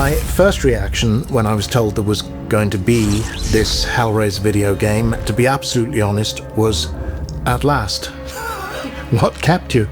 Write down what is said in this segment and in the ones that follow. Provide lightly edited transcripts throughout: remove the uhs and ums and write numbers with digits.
My first reaction when I was told there was going to be this Hellraiser video game, to be absolutely honest, was, at last. What kept you?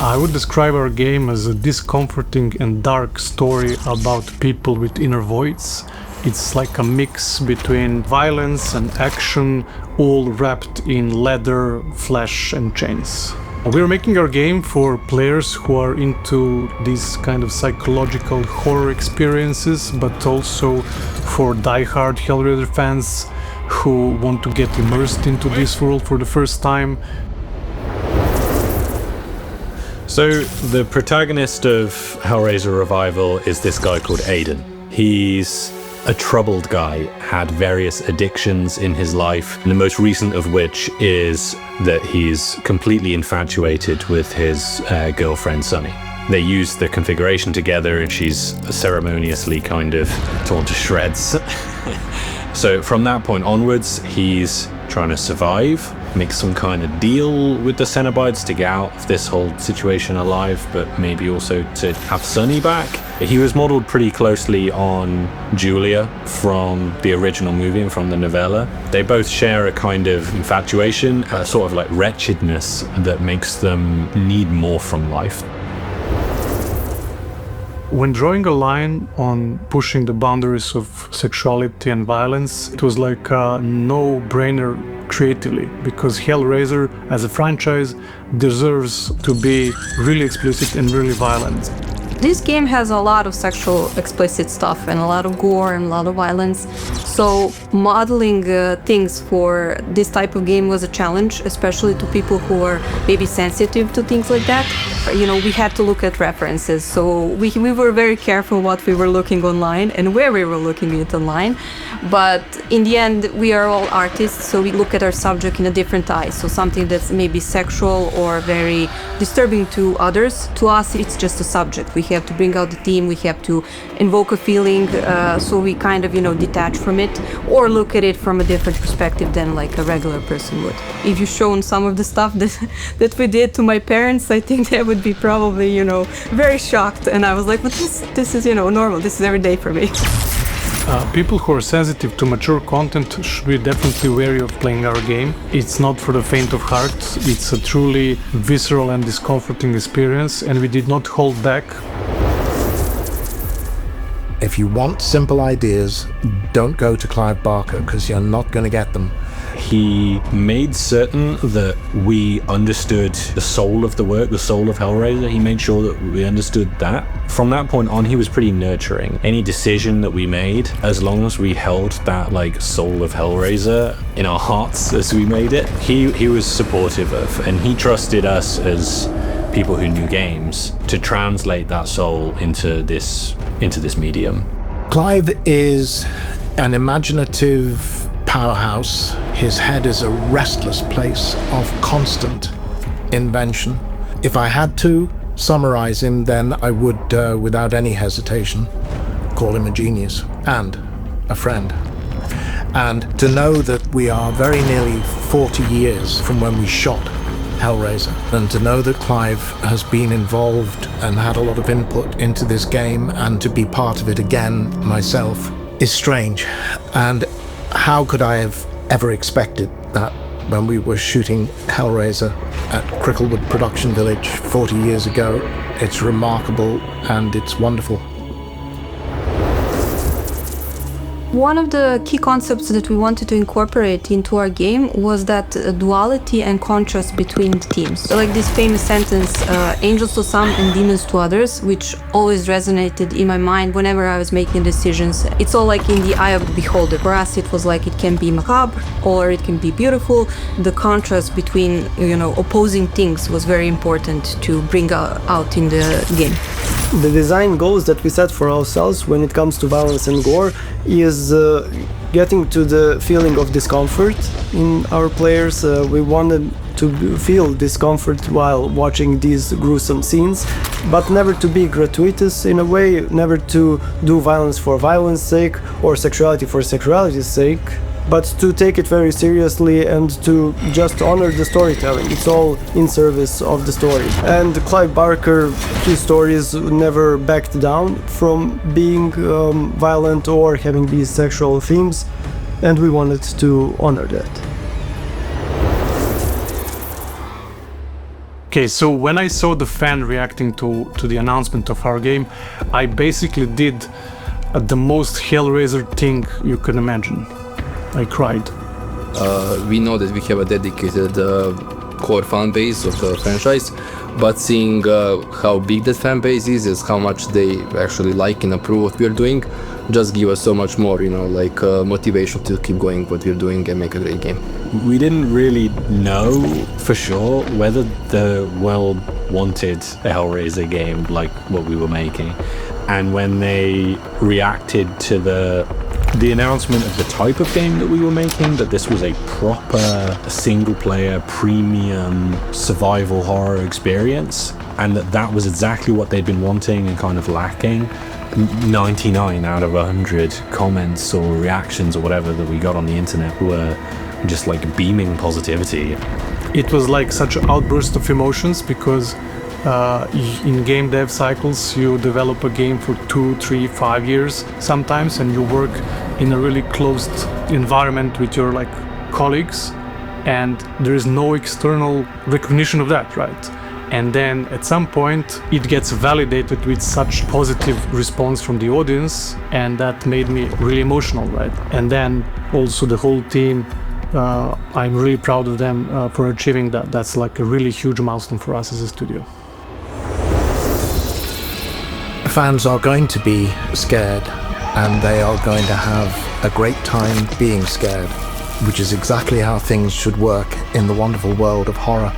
I would describe our game as a discomforting and dark story about people with inner voids. It's like a mix between violence and action, all wrapped in leather, flesh and chains. We're making our game for players who are into these kind of psychological horror experiences, but also for die-hard Hellraiser fans who want to get immersed into this world for the first time. So the protagonist of Hellraiser Revival is this guy called Aiden. He's a troubled guy, had various addictions in his life, the most recent of which is that he's completely infatuated with his girlfriend Sunny. They use the configuration together and she's ceremoniously kind of torn to shreds. So from that point onwards, he's trying to survive, make some kind of deal with the Cenobites to get out of this whole situation alive, but maybe also to have Sunny back. He was modeled pretty closely on Julia from the original movie and from the novella. They both share a kind of infatuation, a sort of like wretchedness that makes them need more from life. When drawing a line on pushing the boundaries of sexuality and violence, it was like a no-brainer creatively, because Hellraiser as a franchise deserves to be really explicit and really violent. This game has a lot of sexual explicit stuff and a lot of gore and a lot of violence. So modeling things for this type of game was a challenge, especially to people who are maybe sensitive to things like that. You know, we had to look at references. So we were very careful what we were looking online and where we were looking at online. But in the end, we are all artists, so we look at our subject in a different eye. So something that's maybe sexual or very disturbing to others, to us it's just a subject. We have to bring out the theme, we have to invoke a feeling, so we kind of, you know, detach from it or look at it from a different perspective than like a regular person would. If you shown some of the stuff that we did to my parents, I think they would be probably, you know, very shocked. And I was like, but this is, you know, normal, this is every day for me. People who are sensitive to mature content should be definitely wary of playing our game. It's not for the faint of heart. It's a truly visceral and discomforting experience, and we did not hold back. If you want simple ideas, don't go to Clive Barker, because you're not going to get them. He made certain that we understood the soul of the work, the soul of Hellraiser. He made sure that we understood that. From that point on, he was pretty nurturing. Any decision that we made, as long as we held that like soul of Hellraiser in our hearts as we made it, he was supportive of, and he trusted us as people who knew games to translate that soul into this medium. Clive is an imaginative powerhouse. His head is a restless place of constant invention. If I had to summarize him, then I would, without any hesitation, call him a genius and a friend. And to know that we are very nearly 40 years from when we shot Hellraiser, and to know that Clive has been involved and had a lot of input into this game, and to be part of it again myself, is strange. And how could I have ever expected that when we were shooting Hellraiser at Cricklewood Production Village 40 years ago? It's remarkable and it's wonderful. One of the key concepts that we wanted to incorporate into our game was that duality and contrast between the teams. So like this famous sentence, angels to some and demons to others, which always resonated in my mind whenever I was making decisions. It's all like in the eye of the beholder. For us, it was like it can be macabre or it can be beautiful. The contrast between, you know, opposing things was very important to bring out in the game. The design goals that we set for ourselves when it comes to violence and gore is getting to the feeling of discomfort in our players. We wanted to feel discomfort while watching these gruesome scenes, but never to be gratuitous in a way, never to do violence for violence sake or sexuality for sexuality's sake. but to take it very seriously and to just honor the storytelling. It's all in service of the story. And Clive Barker, his stories never backed down from being violent or having these sexual themes, and we wanted to honor that. Okay, so when I saw the fan reacting to the announcement of our game, I basically did the most Hellraiser thing you can imagine. I cried. We know that we have a dedicated core fan base of the franchise, but seeing how big that fan base is how much they actually like and approve what we're doing, just give us so much more, motivation to keep going what we're doing and make a great game. We didn't really know for sure whether the world wanted a Hellraiser game like what we were making. And when they reacted to the announcement of the type of game that we were making, that this was a proper single-player premium survival horror experience, and that was exactly what they'd been wanting and kind of lacking, 99 out of 100 comments or reactions or whatever that we got on the internet were just like beaming positivity. It was like such an outburst of emotions because in game dev cycles you develop a game for 2, 3, 5 years sometimes, and you work in a really closed environment with your colleagues, and there is no external recognition of that, right? And then at some point it gets validated with such positive response from the audience, and that made me really emotional, right? And then also the whole team, I'm really proud of them for achieving that. That's like a really huge milestone for us as a studio. Fans are going to be scared, and they are going to have a great time being scared, which is exactly how things should work in the wonderful world of horror.